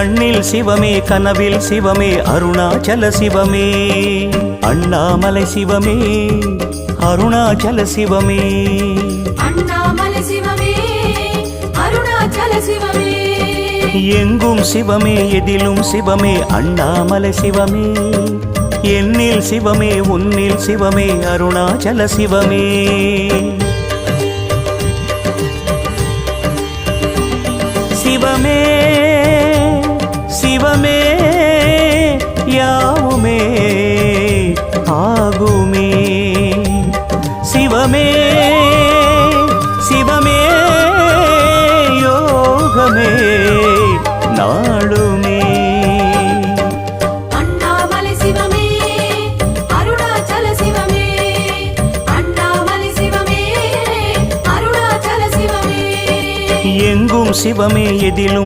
கண்ணில் சிவமே கனவில் சிவமே அருணாச்சல சிவமே அண்ணாமலை சிவமே அருணாச்சல சிவமே அண்ணாமலை சிவமே அருணாச்சல சிவமே எங்கும் சிவமே எதிலும் சிவமே அண்ணாமலை சிவமே என்னில் சிவமே உன்னில் சிவமே அருணாச்சல சிவமே சிவமே சிவமே யாவுமே ஆகுமே சிவமே சிவமே யோகமே நாளுமே அண்ணாமலை சிவமே அருணாச்சல சிவமே அண்ணாமலை சிவமே அருணாச்சல சிவமே எங்கும் சிவமே எதிலும்